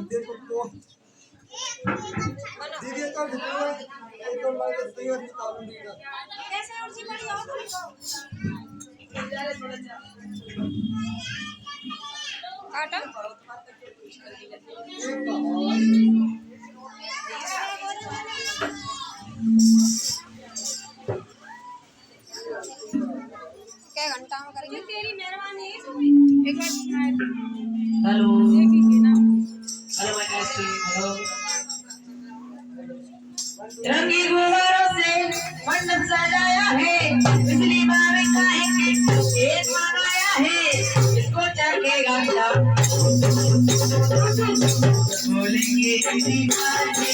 देखो तो दीदी का वीडियो एक और लाइक सही और निकाल दूंगा कैसे उड़ची पड़ी हो काटा क्या घंटा में करेंगे तेरी मेहरबानी एक बार हेलो हेलो माय हेलो रंगी गुब्बारों से मंडप सजाया है बिजली मारे काहे एक मनाया है इसको चढ़ेगा क्या बोलेंगे दीवाने